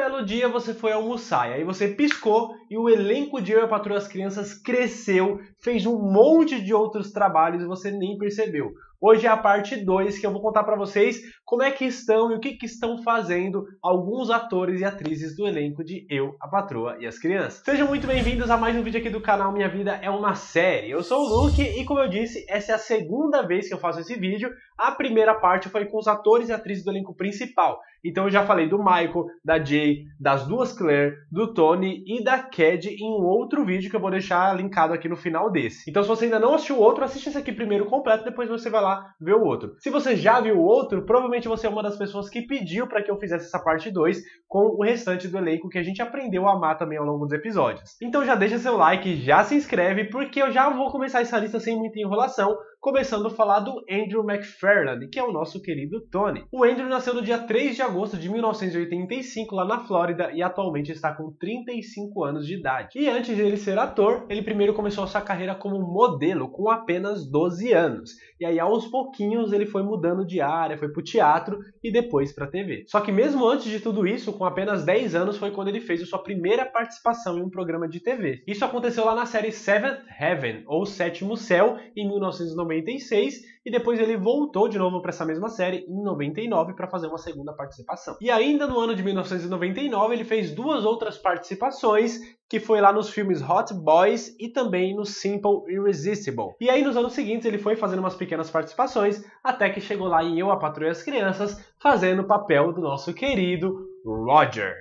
belo dia você foi almoçar, e aí você piscou e o elenco de Eu, a Patroa e as Crianças cresceu, fez um monte de outros trabalhos e você nem percebeu. Hoje é a parte 2 que eu vou contar pra vocês como é que estão e o que estão fazendo alguns atores e atrizes do elenco de Eu, a Patroa e as Crianças. Sejam muito bem-vindos a mais um vídeo aqui do canal Minha Vida é uma Série. Eu sou o Luke e, como eu disse, essa é a segunda vez que eu faço esse vídeo. A primeira parte foi com os atores e atrizes do elenco principal. Então eu já falei do Michael, da Jay, das duas Claire, do Tony e da Cad em um outro vídeo que eu vou deixar linkado aqui no final desse. Então se você ainda não assistiu o outro, assiste esse aqui primeiro completo, depois você vai lá ver o outro. Se você já viu o outro, provavelmente você é uma das pessoas que pediu para que eu fizesse essa parte 2 com o restante do elenco que a gente aprendeu a amar também ao longo dos episódios. Então já deixa seu like, já se inscreve, porque eu já vou começar essa lista sem muita enrolação, começando a falar do Andrew McFarlane, que é o nosso querido Tony. O Andrew nasceu no dia 3 de agosto de 1985 lá na Flórida e atualmente está com 35 anos de idade. E antes de ele ser ator, ele primeiro começou a sua carreira como modelo com apenas 12 anos. E aí aos pouquinhos ele foi mudando de área, foi pro teatro e depois pra TV. Só que mesmo antes de tudo isso, com apenas 10 anos, foi quando ele fez a sua primeira participação em um programa de TV. Isso aconteceu lá na série Seventh Heaven, ou Sétimo Céu, em 1996, e depois ele voltou de novo para essa mesma série em 99 para fazer uma segunda participação. E ainda no ano de 1999 ele fez duas outras participações, que foi lá nos filmes Hot Boys e também no Simple Irresistible. E aí nos anos seguintes ele foi fazendo umas pequenas participações, até que chegou lá em Eu, a Patroa e as Crianças, fazendo o papel do nosso querido Roger.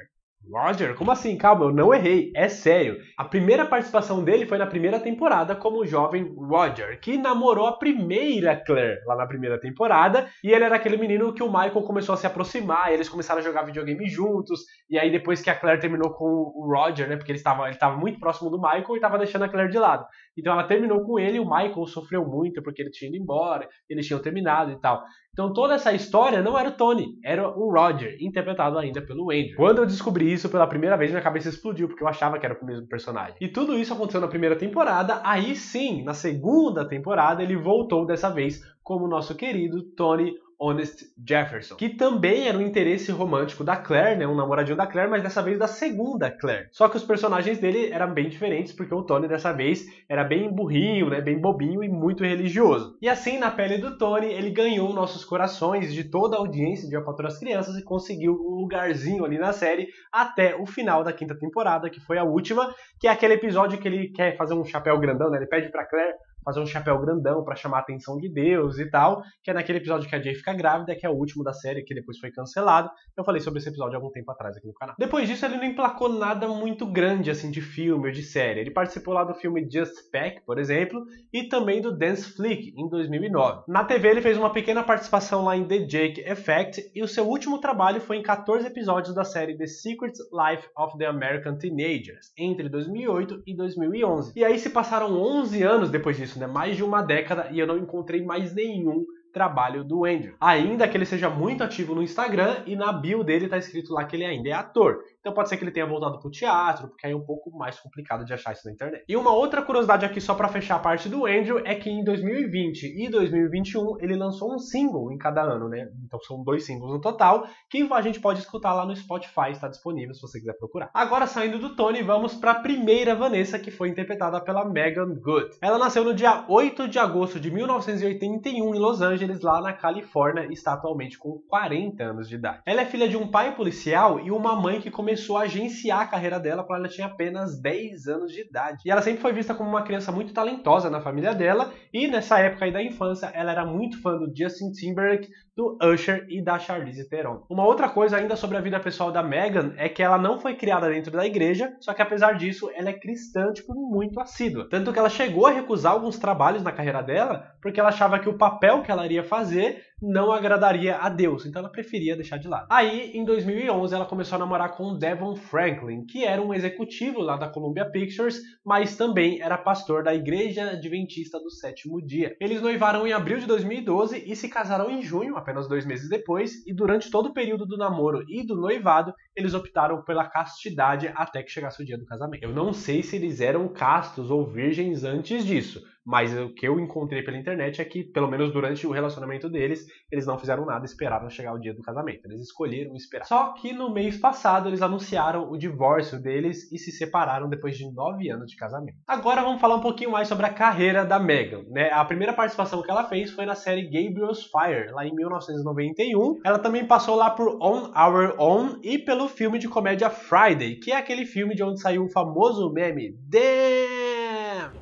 Roger? Como assim? Calma, eu não errei, é sério. A primeira participação dele foi na primeira temporada como o jovem Roger, que namorou a primeira Claire lá na primeira temporada, e ele era aquele menino que o Michael começou a se aproximar, e eles começaram a jogar videogame juntos, e aí depois que a Claire terminou com o Roger, né, porque ele estava muito próximo do Michael e estava deixando a Claire de lado. Então ela terminou com ele e o Michael sofreu muito porque ele tinha ido embora, eles tinham terminado e tal. Então toda essa história não era o Tony, era o Roger, interpretado ainda pelo Andrew. Quando eu descobri isso pela primeira vez, minha cabeça explodiu, porque eu achava que era o mesmo personagem. E tudo isso aconteceu na primeira temporada, aí sim, na segunda temporada, ele voltou dessa vez como o nosso querido Tony Honest Jefferson, que também era um interesse romântico da Claire, né, um namoradinho da Claire, mas dessa vez da segunda Claire. Só que os personagens dele eram bem diferentes, porque o Tony dessa vez era bem burrinho, né, bem bobinho e muito religioso. E assim, na pele do Tony, ele ganhou nossos corações de toda a audiência de Eu, a Patroa e as Crianças e conseguiu um lugarzinho ali na série até o final da quinta temporada, que foi a última, que é aquele episódio que ele quer fazer um chapéu grandão, né, ele pede pra Claire fazer um chapéu grandão pra chamar a atenção de Deus e tal, que é naquele episódio que a Jay fica grávida, que é o último da série, que depois foi cancelado. Eu falei sobre esse episódio há algum tempo atrás aqui no canal. Depois disso, ele não emplacou nada muito grande, assim, de filme ou de série. Ele participou lá do filme Just Pack, por exemplo, e também do Dance Flick, em 2009. Na TV, ele fez uma pequena participação lá em The Jake Effect, e o seu último trabalho foi em 14 episódios da série The Secret Life of the American Teenagers, entre 2008 e 2011. E aí se passaram 11 anos depois disso, né? Mais de uma década, e eu não encontrei mais nenhum trabalho do Andrew. Ainda que ele seja muito ativo no Instagram e na bio dele tá escrito lá que ele ainda é ator. Então pode ser que ele tenha voltado pro teatro, porque aí é um pouco mais complicado de achar isso na internet. E uma outra curiosidade aqui só para fechar a parte do Andrew é que em 2020 e 2021 ele lançou um single em cada ano, né? Então são 2 singles no total, que a gente pode escutar lá no Spotify, está disponível se você quiser procurar. Agora saindo do Tony, vamos para a primeira Vanessa, que foi interpretada pela Meagan Good. Ela nasceu no dia 8 de agosto de 1981 em Los Angeles, lá na Califórnia, e está atualmente com 40 anos de idade. Ela é filha de um pai policial e uma mãe que começou a agenciar a carreira dela quando ela tinha apenas 10 anos de idade. E ela sempre foi vista como uma criança muito talentosa na família dela, e nessa época aí da infância ela era muito fã do Justin Timberlake, do Usher e da Charlize Theron. Uma outra coisa ainda sobre a vida pessoal da Meagan é que ela não foi criada dentro da igreja, só que apesar disso ela é cristã, tipo, muito assídua. Tanto que ela chegou a recusar alguns trabalhos na carreira dela, porque ela achava que o papel que ela iria fazer não agradaria a Deus, então ela preferia deixar de lado. Aí, em 2011, ela começou a namorar com o Devon Franklin, que era um executivo lá da Columbia Pictures, mas também era pastor da Igreja Adventista do Sétimo Dia. Eles noivaram em abril de 2012 e se casaram em junho, apenas 2 meses depois, e durante todo o período do namoro e do noivado, eles optaram pela castidade até que chegasse o dia do casamento. Eu não sei se eles eram castos ou virgens antes disso, Mas o que eu encontrei pela internet é que, pelo menos durante o relacionamento deles, eles não fizeram nada, esperaram chegar o dia do casamento. Eles escolheram esperar. Só que no mês passado eles anunciaram o divórcio deles e se separaram depois de 9 anos de casamento. Agora vamos falar um pouquinho mais sobre a carreira da Meghan, né? A primeira participação que ela fez foi na série Gabriel's Fire, lá em 1991. Ela também passou lá por On Our Own e pelo filme de comédia Friday, que é aquele filme de onde saiu o famoso meme Damn!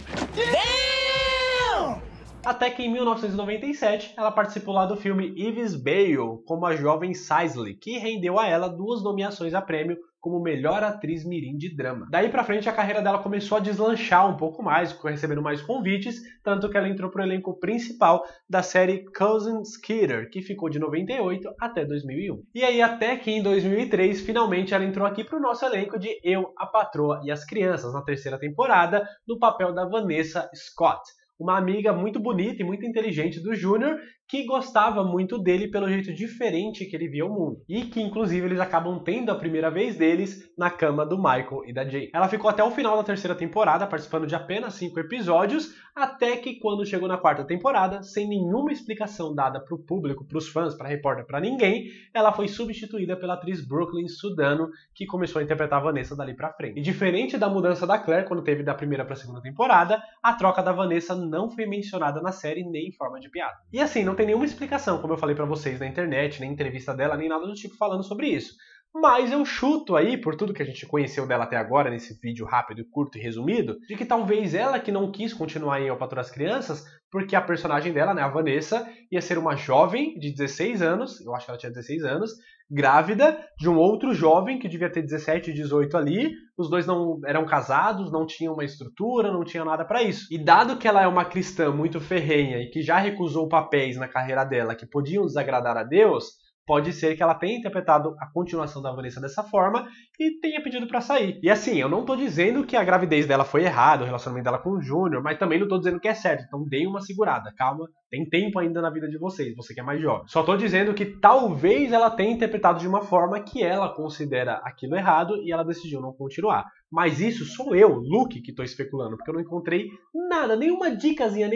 Até que em 1997 ela participou lá do filme Eve's Bayou como a jovem Sisley, que rendeu a ela 2 nomeações a prêmio como melhor atriz mirim de drama. Daí pra frente a carreira dela começou a deslanchar um pouco mais, recebendo mais convites, tanto que ela entrou pro elenco principal da série Cousin Skeeter, que ficou de 98 até 2001. E aí até que em 2003 finalmente ela entrou aqui pro nosso elenco de Eu, a Patroa e as Crianças, na 3ª temporada, no papel da Vanessa Scott, uma amiga muito bonita e muito inteligente do Júnior, que gostava muito dele pelo jeito diferente que ele via o mundo. E que, inclusive, eles acabam tendo a primeira vez deles na cama do Michael e da Jane. Ela ficou até o final da 3ª temporada, participando de apenas 5 episódios, até que quando chegou na 4ª temporada, sem nenhuma explicação dada pro público, pros fãs, pra repórter, pra ninguém, ela foi substituída pela atriz Brooklyn Sudano, que começou a interpretar a Vanessa dali pra frente. E diferente da mudança da Claire, quando teve da 1ª pra 2ª temporada, a troca da Vanessa não foi mencionada na série nem em forma de piada. E assim, não tem nenhuma explicação, como eu falei pra vocês na internet, nem entrevista dela, nem nada do tipo falando sobre isso. Mas eu chuto aí, por tudo que a gente conheceu dela até agora, nesse vídeo rápido, curto e resumido, de que talvez ela que não quis continuar em Eu, Patroa e as Crianças, porque a personagem dela, né, a Vanessa, ia ser uma jovem de 16 anos, eu acho que ela tinha 16 anos, grávida de um outro jovem que devia ter 17, 18 ali. Os dois não eram casados, não tinham uma estrutura, não tinha nada pra isso. E dado que ela é uma cristã muito ferrenha e que já recusou papéis na carreira dela que podiam desagradar a Deus, pode ser que ela tenha interpretado a continuação da Vanessa dessa forma e tenha pedido pra sair. E assim, eu não tô dizendo que a gravidez dela foi errada, o relacionamento dela com o Júnior, mas também não tô dizendo que é certo. Então deem uma segurada, calma. Tem tempo ainda na vida de vocês, você que é mais jovem. Só tô dizendo que talvez ela tenha interpretado de uma forma que ela considera aquilo errado e ela decidiu não continuar. Mas isso sou eu, Luke, que tô especulando, porque eu não encontrei nada, nenhuma dicasinha,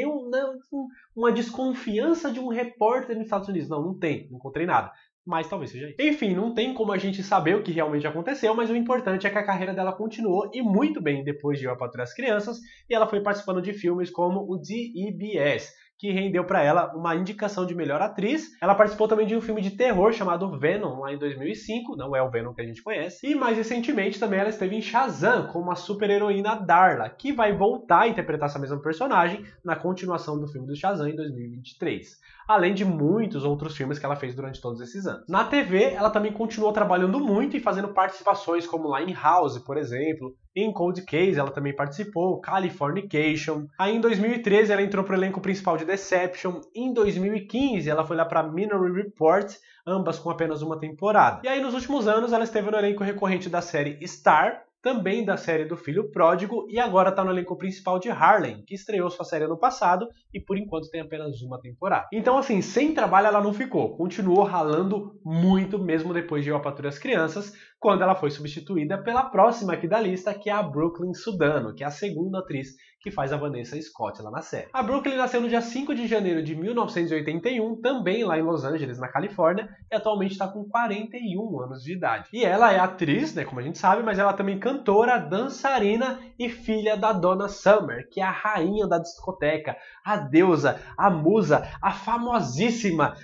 uma desconfiança de um repórter nos Estados Unidos. Não tem, não encontrei nada. Mas talvez seja isso. Enfim, não tem como a gente saber o que realmente aconteceu, mas o importante é que a carreira dela continuou e muito bem depois de Eu, a Patroa e as Crianças, e ela foi participando de filmes como o DEBS, que rendeu para ela uma indicação de melhor atriz. Ela participou também de um filme de terror chamado Venom, lá em 2005, não é o Venom que a gente conhece. E mais recentemente também ela esteve em Shazam, como a super-heroína Darla, que vai voltar a interpretar essa mesma personagem na continuação do filme do Shazam em 2023. Além de muitos outros filmes que ela fez durante todos esses anos. Na TV, ela também continuou trabalhando muito e fazendo participações como lá em House, por exemplo. Em Cold Case ela também participou, Californication. Aí em 2013 ela entrou pro elenco principal de Deception. Em 2015 ela foi lá para Minority Report, ambas com apenas uma temporada. E aí nos últimos anos ela esteve no elenco recorrente da série Star, também da série do Filho Pródigo, e agora está no elenco principal de Harlem, que estreou sua série ano passado e por enquanto tem apenas uma temporada. Então assim, sem trabalho ela não ficou, continuou ralando muito mesmo depois de Eu, a Patroa e as Crianças, quando ela foi substituída pela próxima aqui da lista, que é a Brooklyn Sudano, que é a segunda atriz que faz a Vanessa Scott lá na série. A Brooklyn nasceu no dia 5 de janeiro de 1981, também lá em Los Angeles, na Califórnia, e atualmente está com 41 anos de idade. E ela é atriz, né, como a gente sabe, mas ela é também cantora, dançarina e filha da Donna Summer, que é a rainha da discoteca, a deusa, a musa, a famosíssima...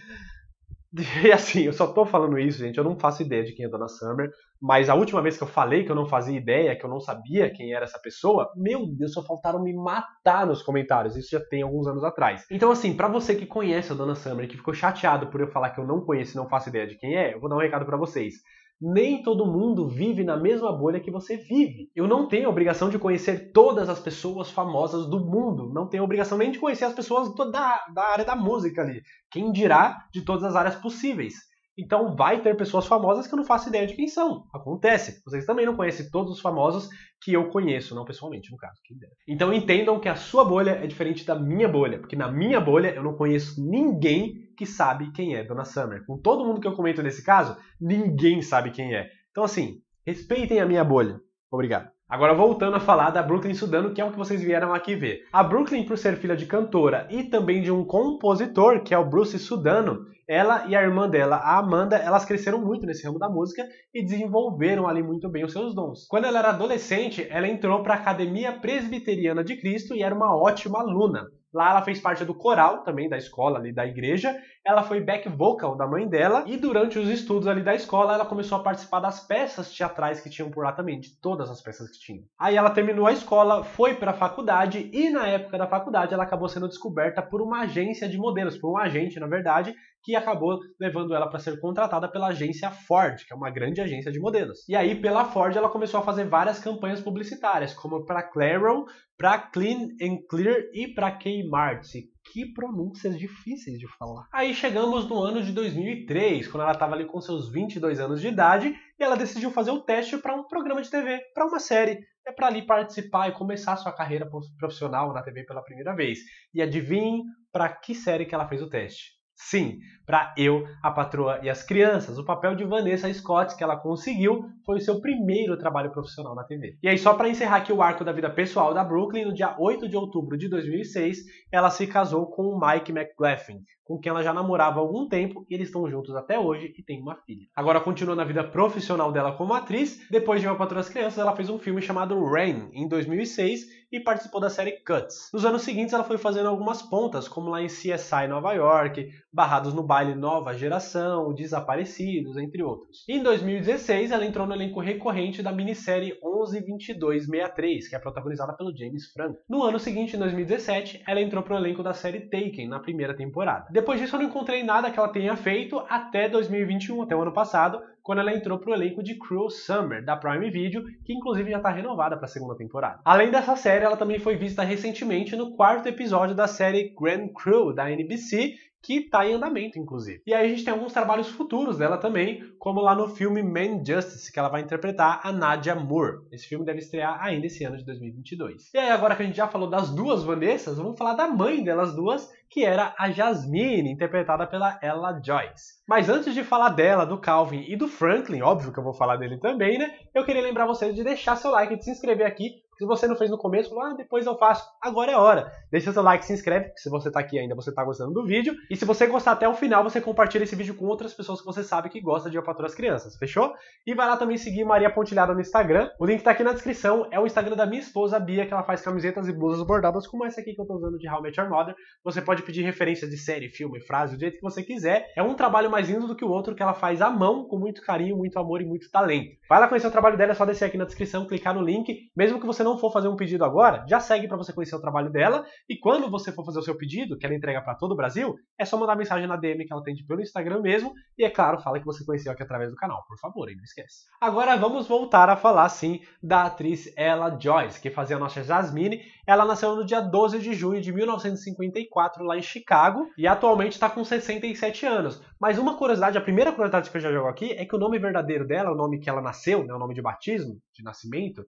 E assim, eu só tô falando isso, gente, eu não faço ideia de quem é Donna Summer, mas a última vez que eu falei que eu não fazia ideia, que eu não sabia quem era essa pessoa, meu Deus, só faltaram me matar nos comentários, isso já tem alguns anos atrás. Então assim, pra você que conhece a Donna Summer e que ficou chateado por eu falar que eu não conheço e não faço ideia de quem é, eu vou dar um recado pra vocês. Nem todo mundo vive na mesma bolha que você vive. Eu não tenho a obrigação de conhecer todas as pessoas famosas do mundo. Não tenho a obrigação nem de conhecer as pessoas da área da música ali. Quem dirá de todas as áreas possíveis. Então vai ter pessoas famosas que eu não faço ideia de quem são. Acontece. Vocês também não conhecem todos os famosos que eu conheço, não pessoalmente, no caso. Então entendam que a sua bolha é diferente da minha bolha. Porque na minha bolha eu não conheço ninguém que sabe quem é Donna Summer. Com todo mundo que eu comento nesse caso, ninguém sabe quem é. Então assim, respeitem a minha bolha. Obrigado. Agora voltando a falar da Brooklyn Sudano, que é o que vocês vieram aqui ver. A Brooklyn, por ser filha de cantora e também de um compositor, que é o Bruce Sudano, ela e a irmã dela, a Amanda, elas cresceram muito nesse ramo da música e desenvolveram ali muito bem os seus dons. Quando ela era adolescente, ela entrou para a Academia Presbiteriana de Cristo e era uma ótima aluna. Lá ela fez parte do coral também da escola ali da igreja. Ela foi back vocal da mãe dela e durante os estudos ali da escola ela começou a participar das peças teatrais que tinham por lá também, de todas as peças que tinham. Aí ela terminou a escola, foi para a faculdade e na época da faculdade ela acabou sendo descoberta por uma agência de modelos, por um agente na verdade, que acabou levando ela para ser contratada pela agência Ford, que é uma grande agência de modelos. E aí pela Ford ela começou a fazer várias campanhas publicitárias, como para Clairol, para Clean and Clear e para Kmart. Que pronúncias difíceis de falar. Aí chegamos no ano de 2003, quando ela estava ali com seus 22 anos de idade, e ela decidiu fazer o teste para um programa de TV, para uma série. É para ali participar e começar sua carreira profissional na TV pela primeira vez. E adivinhem para que série que ela fez o teste? Sim, para Eu, a Patroa e as Crianças. O papel de Vanessa Scott que ela conseguiu foi o seu primeiro trabalho profissional na TV. E aí, só para encerrar aqui o arco da vida pessoal da Brooklyn, no dia 8 de outubro de 2006, ela se casou com o Mike McGlaughlin, com quem ela já namorava há algum tempo, e eles estão juntos até hoje e têm uma filha. Agora, continuando a vida profissional dela como atriz, depois de Eu, a Patroa e as Crianças, ela fez um filme chamado Rain, em 2006, e participou da série Cuts. Nos anos seguintes, ela foi fazendo algumas pontas, como lá em CSI Nova York, Barrados no Baile Nova Geração, Desaparecidos, entre outros. E em 2016, ela entrou no elenco recorrente da minissérie 11-22-63, que é protagonizada pelo James Franco. No ano seguinte, em 2017, ela entrou pro elenco da série Taken, na primeira temporada. Depois disso, eu não encontrei nada que ela tenha feito até 2021, até o ano passado, quando ela entrou pro elenco de Cruel Summer, da Prime Video, que inclusive já está renovada para a segunda temporada. Além dessa série, ela também foi vista recentemente no 4º episódio da série Grand Crew, da NBC, que está em andamento, inclusive. E aí a gente tem alguns trabalhos futuros dela também, como lá no filme Man Justice, que ela vai interpretar a Nadia Moore. Esse filme deve estrear ainda esse ano de 2022. E aí, agora que a gente já falou das duas Vanessas, vamos falar da mãe delas duas, que era a Jasmine, interpretada pela Ella Joyce. Mas antes de falar dela, do Calvin e do Franklin, óbvio que eu vou falar dele também, né? Eu queria lembrar vocês de deixar seu like e de se inscrever aqui. Se você não fez no começo, falou, depois eu faço. Agora é hora. Deixa seu like, se inscreve, se você tá aqui ainda, você tá gostando do vídeo. E se você gostar até o final, você compartilha esse vídeo com outras pessoas que você sabe que gostam de Eu, Patroa e as Crianças, fechou? E vai lá também seguir Maria Pontilhada no Instagram. O link tá aqui na descrição. É o Instagram da minha esposa, Bia, que ela faz camisetas e blusas bordadas, como essa aqui que eu tô usando de How I Met Your Mother. Você pode pedir referências de série, filme, frase, do jeito que você quiser. É um trabalho mais lindo do que o outro, que ela faz à mão, com muito carinho, muito amor e muito talento. Vai lá conhecer o trabalho dela, é só descer aqui na descrição, clicar no link. Mesmo que você não for fazer um pedido agora, já segue para você conhecer o trabalho dela, e quando você for fazer o seu pedido, que ela entrega para todo o Brasil, é só mandar mensagem na DM que ela atende pelo Instagram mesmo, e é claro, fala que você conheceu aqui através do canal, por favor, não esquece. Agora vamos voltar a falar sim da atriz Ella Joyce, que fazia a nossa Jasmine. Ela nasceu no dia 12 de junho de 1954 lá em Chicago, e atualmente está com 67 anos. Mas uma curiosidade, a primeira curiosidade que eu já jogo aqui, é que o nome verdadeiro dela, o nome que ela nasceu, né, o nome de batismo, de nascimento,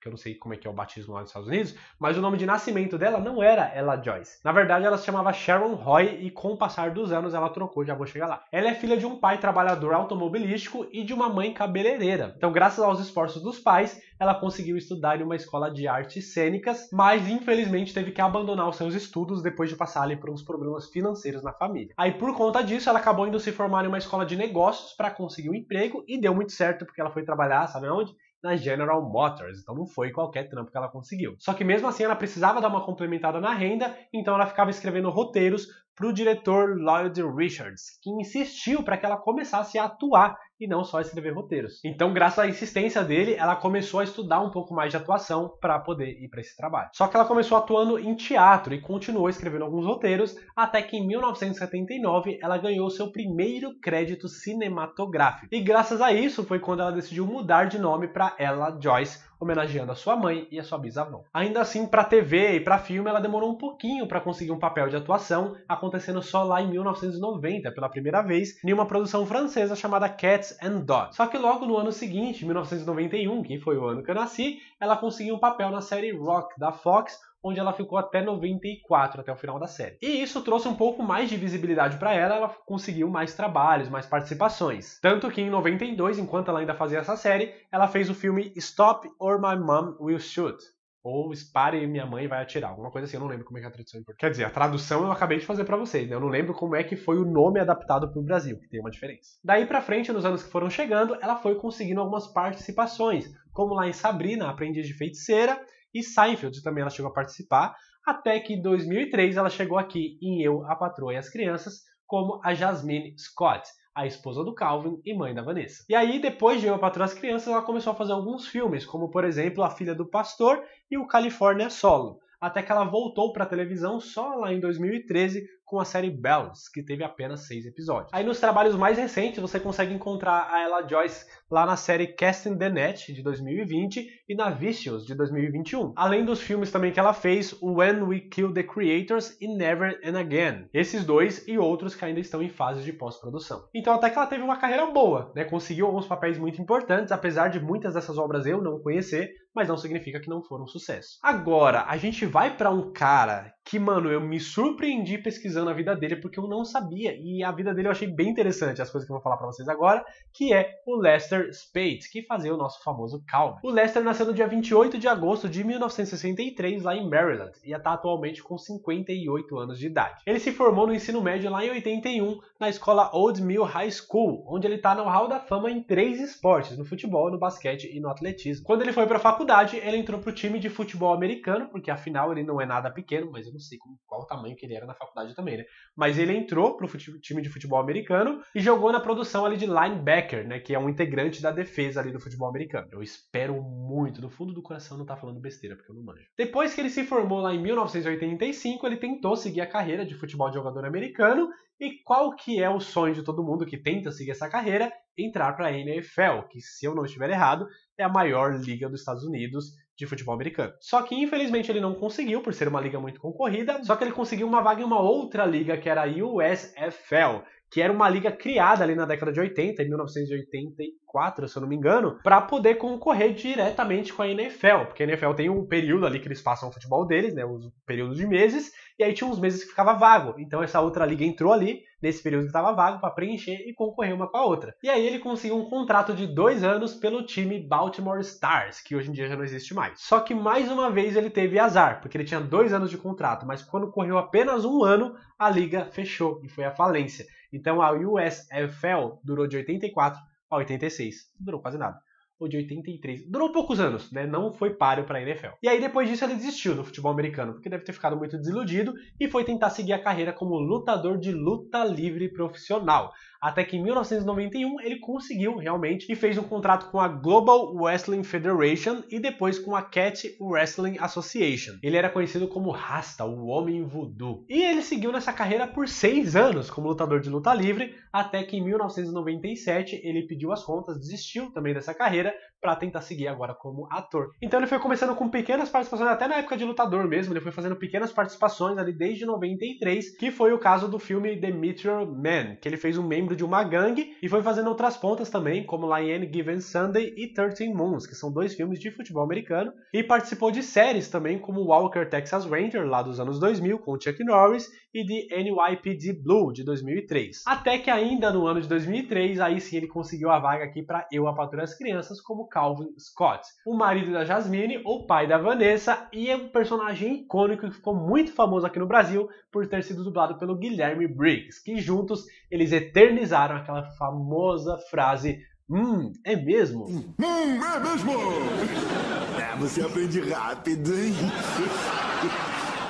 que eu não sei como é que é o batismo lá nos Estados Unidos, mas o nome de nascimento dela não era Ella Joyce. Na verdade, ela se chamava Sharon Roy e com o passar dos anos ela trocou, já vou chegar lá. Ela é filha de um pai trabalhador automobilístico e de uma mãe cabeleireira. Então, graças aos esforços dos pais, ela conseguiu estudar em uma escola de artes cênicas, mas infelizmente teve que abandonar os seus estudos depois de passar ali por uns problemas financeiros na família. Aí, por conta disso, ela acabou indo se formar em uma escola de negócios para conseguir um emprego e deu muito certo porque ela foi trabalhar, sabe onde? Na General Motors, então não foi qualquer trampo que ela conseguiu. Só que mesmo assim ela precisava dar uma complementada na renda, então ela ficava escrevendo roteiros para o diretor Lloyd Richards, que insistiu para que ela começasse a atuar e não só escrever roteiros. Então, graças à insistência dele, ela começou a estudar um pouco mais de atuação para poder ir para esse trabalho. Só que ela começou atuando em teatro e continuou escrevendo alguns roteiros, até que em 1979 ela ganhou seu primeiro crédito cinematográfico. E graças a isso foi quando ela decidiu mudar de nome para Ella Joyce, homenageando a sua mãe e a sua bisavó. Ainda assim, para TV e para filme, ela demorou um pouquinho para conseguir um papel de atuação, acontecendo só lá em 1990, pela primeira vez, em uma produção francesa chamada Cats Cats and Dogs. Só que logo no ano seguinte, 1991, que foi o ano que eu nasci, ela conseguiu um papel na série Rock, da Fox, onde ela ficou até 94, até o final da série. E isso trouxe um pouco mais de visibilidade para ela conseguiu mais trabalhos, mais participações. Tanto que em 92, enquanto ela ainda fazia essa série, ela fez o filme Stop or My Mom Will Shoot. Ou Espare e Minha Mãe Vai Atirar. Alguma coisa assim, eu não lembro como é que é a tradução em português. Quer dizer, a tradução eu acabei de fazer pra vocês, né? Eu não lembro como é que foi o nome adaptado pro Brasil, que tem uma diferença. Daí pra frente, nos anos que foram chegando, ela foi conseguindo algumas participações, como lá em Sabrina, Aprendiz de Feiticeira, e Seinfeld também ela chegou a participar, até que em 2003 ela chegou aqui em Eu, a Patroa e as Crianças, como a Jasmine Scott, a esposa do Calvin e mãe da Vanessa. E aí, depois de Eu, a Patroa e as Crianças, ela começou a fazer alguns filmes, como por exemplo A Filha do Pastor e o California Solo, até que ela voltou para a televisão só lá em 2013 com a série Bells, que teve apenas 6 episódios. Aí nos trabalhos mais recentes você consegue encontrar a Ella Joyce lá na série Casting the Net, de 2020, e na Vicious, de 2021. Além dos filmes também que ela fez, When We Kill the Creators e Never and Again. Esses dois e outros que ainda estão em fase de pós-produção. Então até que ela teve uma carreira boa, né? Conseguiu alguns papéis muito importantes, apesar de muitas dessas obras eu não conhecer, mas não significa que não foram um sucesso. Agora, a gente vai para um cara que, mano, eu me surpreendi pesquisando a vida dele porque eu não sabia, e a vida dele eu achei bem interessante, as coisas que eu vou falar para vocês agora, que é o Lester Speight, que fazia o nosso famoso Calvin. O Lester nasceu no dia 28 de agosto de 1963 lá em Maryland e está atualmente com 58 anos de idade. Ele se formou no ensino médio lá em 81 na escola Old Mill High School, onde ele está no Hall da Fama em 3 esportes, no futebol, no basquete e no atletismo. Quando ele foi para a faculdade, ele entrou para o time de futebol americano, porque afinal ele não é nada pequeno, mas eu não sei qual o tamanho que ele era na faculdade também, né? Mas ele entrou pro time de futebol americano e jogou na produção ali de linebacker, né? Que é um integrante da defesa ali do futebol americano. Eu espero muito, do fundo do coração, não tá falando besteira, porque eu não manjo. Depois que ele se formou lá em 1985, ele tentou seguir a carreira de futebol de jogador americano. E qual que é o sonho de todo mundo que tenta seguir essa carreira? Entrar para a NFL, que, se eu não estiver errado, é a maior liga dos Estados Unidos de futebol americano. Só que, infelizmente, ele não conseguiu, por ser uma liga muito concorrida, só que ele conseguiu uma vaga em uma outra liga, que era a USFL, que era uma liga criada ali na década de 80, em 1984, se eu não me engano, para poder concorrer diretamente com a NFL, porque a NFL tem um período ali que eles passam o futebol deles, né, os períodos de meses, e aí tinha uns meses que ficava vago. Então essa outra liga entrou ali, nesse período que estava vago, para preencher e concorrer uma com a outra. E aí ele conseguiu um contrato de 2 anos pelo time Baltimore Stars, que hoje em dia já não existe mais. Só que mais uma vez ele teve azar, porque ele tinha 2 anos de contrato, mas quando correu apenas 1 ano, a liga fechou e foi à falência. Então a USFL durou de 84 a 86. Durou quase nada. Ou de 83. Durou poucos anos, né? Não foi páreo para a NFL. E aí depois disso ele desistiu do futebol americano, porque deve ter ficado muito desiludido e foi tentar seguir a carreira como lutador de luta livre profissional. Até que em 1991 ele conseguiu realmente e fez um contrato com a Global Wrestling Federation e depois com a Cat Wrestling Association. Ele era conhecido como Rasta, o Homem Voodoo. E ele seguiu nessa carreira por 6 anos como lutador de luta livre, até que em 1997 ele pediu as contas, desistiu também dessa carreira para tentar seguir agora como ator. Então ele foi começando com pequenas participações, até na época de lutador mesmo, ele foi fazendo pequenas participações ali desde 93, que foi o caso do filme The Meteor Man, que ele fez um membro de uma gangue e foi fazendo outras pontas também, como lá em Any Given Sunday e 13 Moons, que são 2 filmes de futebol americano, e participou de séries também como Walker Texas Ranger, lá dos anos 2000, com Chuck Norris, e de NYPD Blue, de 2003. Até que ainda no ano de 2003, aí sim ele conseguiu a vaga aqui para Eu, a Patroa e as Crianças, como Calvin Scott, o marido da Jasmine, o pai da Vanessa, e é um personagem icônico que ficou muito famoso aqui no Brasil por ter sido dublado pelo Guilherme Briggs, que juntos eles eternizaram aquela famosa frase é mesmo? É mesmo! Você aprende rápido, hein?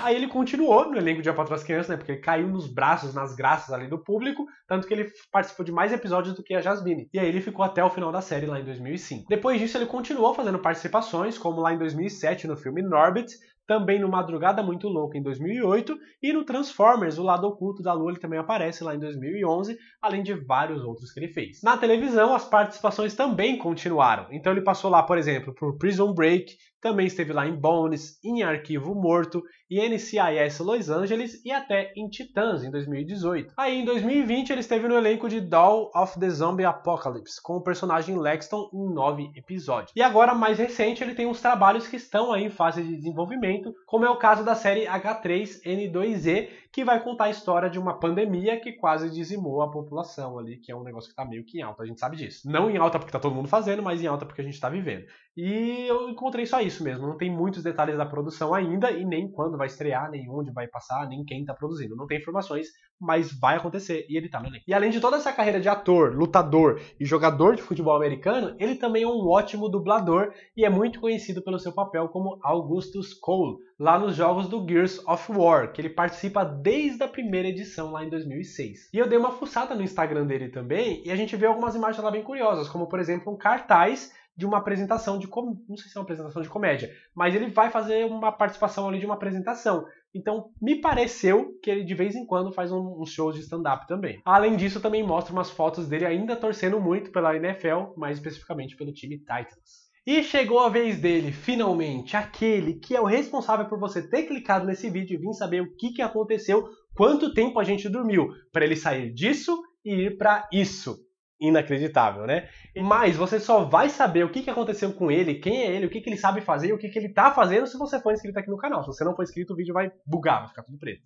Aí ele continuou no elenco de A Patroa e as Crianças, né? Porque ele caiu nos braços, nas graças ali do público, tanto que ele participou de mais episódios do que a Jasmine. E aí ele ficou até o final da série lá em 2005. Depois disso ele continuou fazendo participações, como lá em 2007 no filme Norbit, também no Madrugada Muito Louca em 2008 e no Transformers, O Lado Oculto da Lua, ele também aparece lá em 2011, além de vários outros que ele fez. Na televisão, as participações também continuaram. Então ele passou lá, por exemplo, por Prison Break, também esteve lá em Bones, em Arquivo Morto, em NCIS Los Angeles e até em Titãs, em 2018. Aí em 2020 ele esteve no elenco de Dawn of the Zombie Apocalypse, com o personagem Lexton em 9 episódios. E agora, mais recente, ele tem uns trabalhos que estão aí em fase de desenvolvimento, como é o caso da série H3N2E, que vai contar a história de uma pandemia que quase dizimou a população ali, que é um negócio que tá meio que em alta, a gente sabe disso. Não em alta porque tá todo mundo fazendo, mas em alta porque a gente tá vivendo. E eu encontrei só isso mesmo, não tem muitos detalhes da produção ainda, e nem quando vai estrear, nem onde vai passar, nem quem tá produzindo. Não tem informações, mas vai acontecer e ele tá no elenco. E além de toda essa carreira de ator, lutador e jogador de futebol americano, ele também é um ótimo dublador e é muito conhecido pelo seu papel como Augustus Cole, lá nos jogos do Gears of War, que ele participa desde a primeira edição lá em 2006. E eu dei uma fuçada no Instagram dele também, e a gente vê algumas imagens lá bem curiosas, como por exemplo um cartaz de uma apresentação de não sei se é uma apresentação de comédia, mas ele vai fazer uma participação ali de uma apresentação. Então, me pareceu que ele de vez em quando faz uns shows de stand-up também. Além disso, também mostra umas fotos dele ainda torcendo muito pela NFL, mais especificamente pelo time Titans. E chegou a vez dele, finalmente, aquele que é o responsável por você ter clicado nesse vídeo e vir saber o que aconteceu, quanto tempo a gente dormiu, para ele sair disso e ir para isso. Inacreditável, né? Mas você só vai saber o que aconteceu com ele, quem é ele, o que ele sabe fazer e o que ele tá fazendo se você for inscrito aqui no canal. Se você não for inscrito, o vídeo vai bugar, vai ficar tudo preto.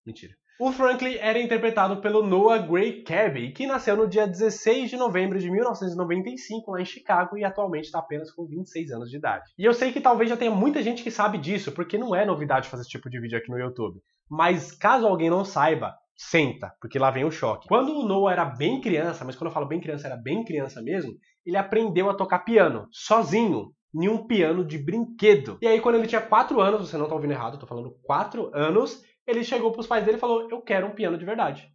Mentira. O Franklin era interpretado pelo Noah Gray Cabby, que nasceu no dia 16 de novembro de 1995 lá em Chicago e atualmente está apenas com 26 anos de idade. E eu sei que talvez já tenha muita gente que sabe disso, porque não é novidade fazer esse tipo de vídeo aqui no YouTube. Mas caso alguém não saiba, senta, porque lá vem o choque. Quando o Noah era bem criança, mas quando eu falo bem criança, era bem criança mesmo, ele aprendeu a tocar piano, sozinho, em um piano de brinquedo. E aí quando ele tinha 4 anos, você não está ouvindo errado, eu tô falando 4 anos, ele chegou pros pais dele e falou, eu quero um piano de verdade.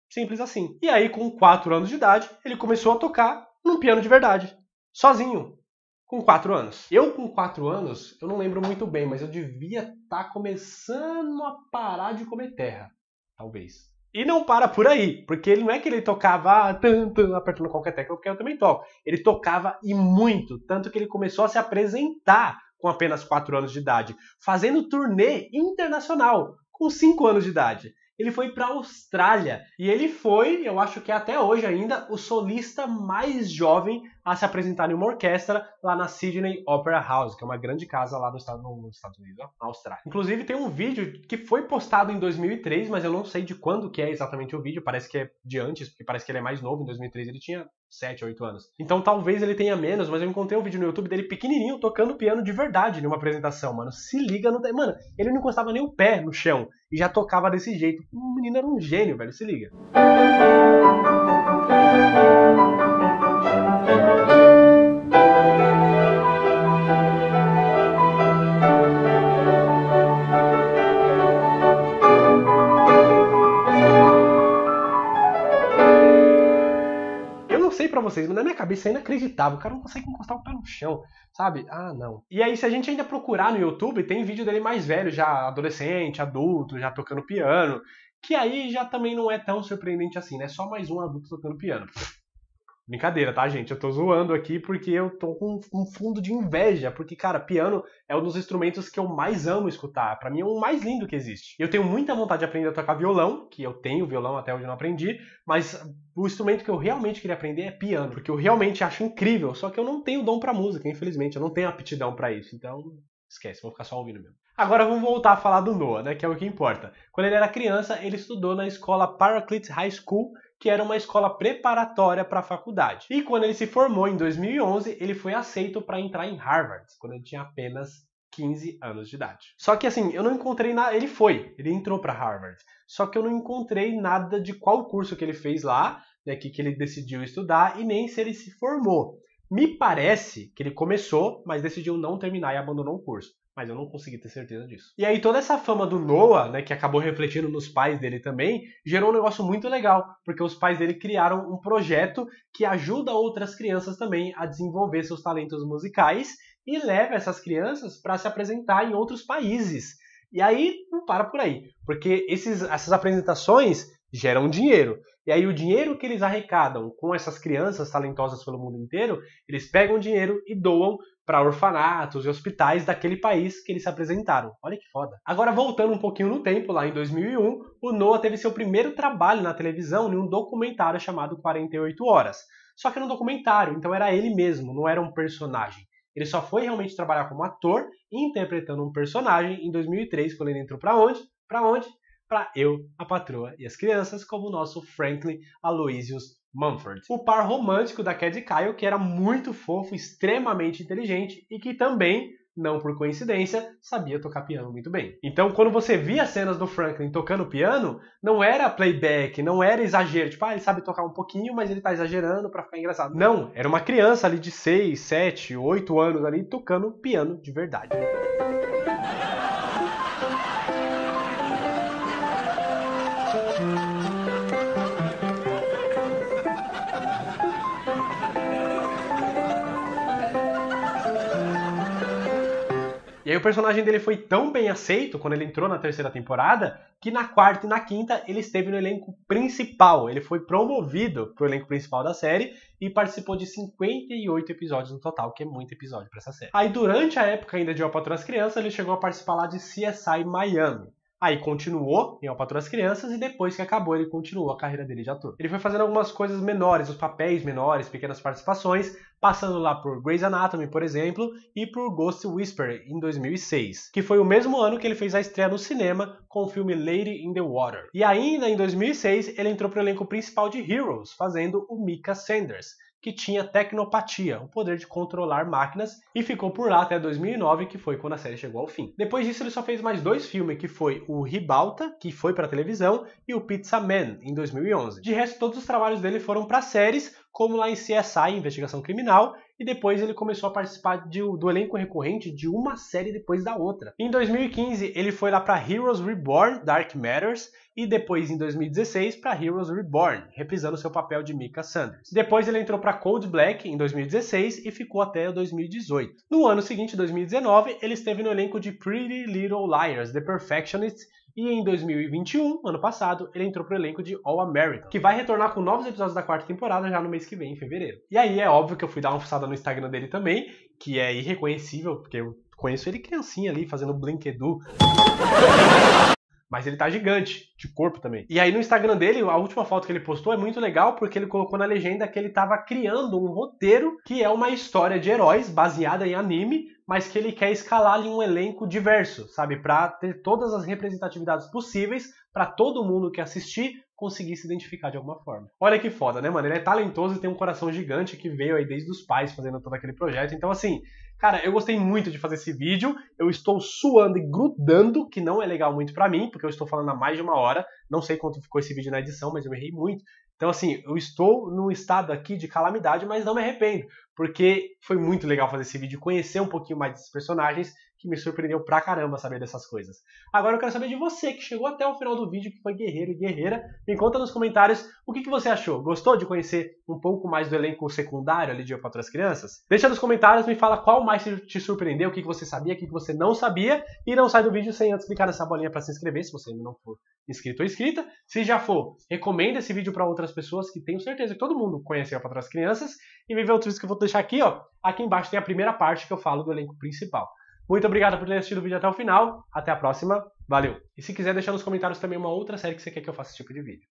Simples assim. E aí com 4 anos de idade, ele começou a tocar num piano de verdade, sozinho. Com 4 anos. Eu com 4 anos, eu não lembro muito bem, mas eu devia estar começando a parar de comer terra. Talvez. E não para por aí, porque ele não é que ele tocava apertando qualquer tecla, porque eu também toco. Ele tocava e muito, tanto que ele começou a se apresentar com apenas 4 anos de idade, fazendo turnê internacional com 5 anos de idade. Ele foi para a Austrália e ele foi, eu acho que até hoje ainda, o solista mais jovem a se apresentar em uma orquestra lá na Sydney Opera House, que é uma grande casa lá nos Estados Unidos, na Austrália. Inclusive tem um vídeo que foi postado em 2003, mas eu não sei de quando que é exatamente o vídeo, parece que é de antes, porque parece que ele é mais novo, em 2003 ele tinha 7, 8 anos. Então talvez ele tenha menos, mas eu encontrei um vídeo no YouTube dele pequenininho, tocando piano de verdade numa apresentação, mano. Se liga no... Mano, ele não encostava nem o pé no chão e já tocava desse jeito. O menino era um gênio, velho, se liga. Pra vocês, mas na minha cabeça é inacreditável, o cara não consegue encostar o pé no chão, sabe? Ah, não. E aí, se a gente ainda procurar no YouTube, tem vídeo dele mais velho, já adolescente, adulto, já tocando piano, que aí já também não é tão surpreendente assim, né? Só mais um adulto tocando piano. Brincadeira, tá, gente? Eu tô zoando aqui porque eu tô com um fundo de inveja, porque, cara, piano é um dos instrumentos que eu mais amo escutar. Pra mim é o mais lindo que existe. Eu tenho muita vontade de aprender a tocar violão, que eu tenho violão até hoje eu não aprendi, mas o instrumento que eu realmente queria aprender é piano, porque eu realmente acho incrível, só que eu não tenho dom pra música, infelizmente, eu não tenho aptidão pra isso, então esquece, vou ficar só ouvindo mesmo. Agora vamos voltar a falar do Noah, né, que é o que importa. Quando ele era criança, ele estudou na escola Paraclete High School, que era uma escola preparatória para a faculdade. E quando ele se formou em 2011, ele foi aceito para entrar em Harvard, quando ele tinha apenas 15 anos de idade. Só que assim, eu não encontrei nada, ele entrou para Harvard, só que eu não encontrei nada de qual curso que ele fez lá, né, que ele decidiu estudar, e nem se ele se formou. Me parece que ele começou, mas decidiu não terminar e abandonou o curso. Mas eu não consegui ter certeza disso. E aí toda essa fama do Noah, né, que acabou refletindo nos pais dele também, gerou um negócio muito legal, porque os pais dele criaram um projeto que ajuda outras crianças também a desenvolver seus talentos musicais e leva essas crianças para se apresentar em outros países. E aí não para por aí, porque essas apresentações geram dinheiro. E aí o dinheiro que eles arrecadam com essas crianças talentosas pelo mundo inteiro, eles pegam o dinheiro e doam para orfanatos e hospitais daquele país que eles se apresentaram. Olha que foda. Agora, voltando um pouquinho no tempo, lá em 2001, o Noah teve seu primeiro trabalho na televisão em um documentário chamado 48 Horas. Só que era um documentário, então era ele mesmo, não era um personagem. Ele só foi realmente trabalhar como ator, interpretando um personagem em 2003, quando ele entrou para onde? Para onde? Para Eu, a Patroa e as Crianças, como o nosso Franklin Aloysius Mumford. O par romântico da Cad e Kyle, que era muito fofo, extremamente inteligente e que também, não por coincidência, sabia tocar piano muito bem. Então, quando você via cenas do Franklin tocando piano, não era playback, não era exagero. Tipo, ele sabe tocar um pouquinho, mas ele tá exagerando pra ficar engraçado. Não, era uma criança ali de 6, 7, 8 anos ali tocando piano de verdade. E aí o personagem dele foi tão bem aceito quando ele entrou na terceira temporada, que na quarta e na quinta ele esteve no elenco principal. Ele foi promovido pro elenco principal da série e participou de 58 episódios no total, que é muito episódio pra essa série. Aí durante a época ainda de Eu, Patroa e as Crianças, ele chegou a participar lá de CSI Miami. Aí continuou em Eu, Patroa e as Crianças e depois que acabou ele continuou a carreira dele de ator. Ele foi fazendo algumas coisas menores, os papéis menores, pequenas participações, passando lá por Grey's Anatomy, por exemplo, e por Ghost Whisperer, em 2006, que foi o mesmo ano que ele fez a estreia no cinema com o filme Lady in the Water. E ainda em 2006 ele entrou para o elenco principal de Heroes, fazendo o Micah Sanders, que tinha tecnopatia, o poder de controlar máquinas, e ficou por lá até 2009, que foi quando a série chegou ao fim. Depois disso, ele só fez mais 2 filmes, que foi o Ribalta, que foi para televisão, e o Pizza Man, em 2011. De resto, todos os trabalhos dele foram para séries, como lá em CSI, Investigação Criminal, e depois ele começou a participar do elenco recorrente de uma série depois da outra. Em 2015, ele foi lá para Heroes Reborn, Dark Matters, e depois em 2016 para Heroes Reborn, reprisando seu papel de Micah Sanders. Depois ele entrou para Cold Black em 2016 e ficou até 2018. No ano seguinte, 2019, ele esteve no elenco de Pretty Little Liars, The Perfectionists, e em 2021, ano passado, ele entrou pro elenco de All American, que vai retornar com novos episódios da quarta temporada já no mês que vem, em fevereiro. E aí é óbvio que eu fui dar uma fuçada no Instagram dele também, que é irreconhecível, porque eu conheço ele criancinha ali, fazendo Blinkedu. Mas ele tá gigante, de corpo também. E aí no Instagram dele, a última foto que ele postou é muito legal, porque ele colocou na legenda que ele tava criando um roteiro que é uma história de heróis baseada em anime, mas que ele quer escalar ali um elenco diverso, sabe? Pra ter todas as representatividades possíveis, pra todo mundo que assistir conseguir se identificar de alguma forma. Olha que foda, né, mano? Ele é talentoso e tem um coração gigante que veio aí desde os pais fazendo todo aquele projeto. Então, assim, cara, eu gostei muito de fazer esse vídeo. Eu estou suando e grudando, que não é legal muito pra mim, porque eu estou falando há mais de 1 hora. Não sei quanto ficou esse vídeo na edição, mas eu errei muito. Então, assim, eu estou num estado aqui de calamidade, mas não me arrependo, porque foi muito legal fazer esse vídeo, conhecer um pouquinho mais desses personagens, que me surpreendeu pra caramba saber dessas coisas. Agora eu quero saber de você, que chegou até o final do vídeo, que foi guerreiro e guerreira. Me conta nos comentários o que você achou. Gostou de conhecer um pouco mais do elenco secundário ali de Eu, Patroa e as Crianças? Deixa nos comentários, me fala qual mais te surpreendeu, o que você sabia, o que você não sabia. E não sai do vídeo sem antes clicar nessa bolinha pra se inscrever, se você ainda não for inscrito ou inscrita. Se já for, recomenda esse vídeo para outras pessoas, que tenho certeza que todo mundo conhece Eu, Patroa e as Crianças. E me vê outros vídeos que eu vou deixar aqui, ó. Aqui embaixo tem a primeira parte que eu falo do elenco principal. Muito obrigado por ter assistido o vídeo até o final. Até a próxima. Valeu! E se quiser deixar nos comentários também uma outra série que você quer que eu faça esse tipo de vídeo.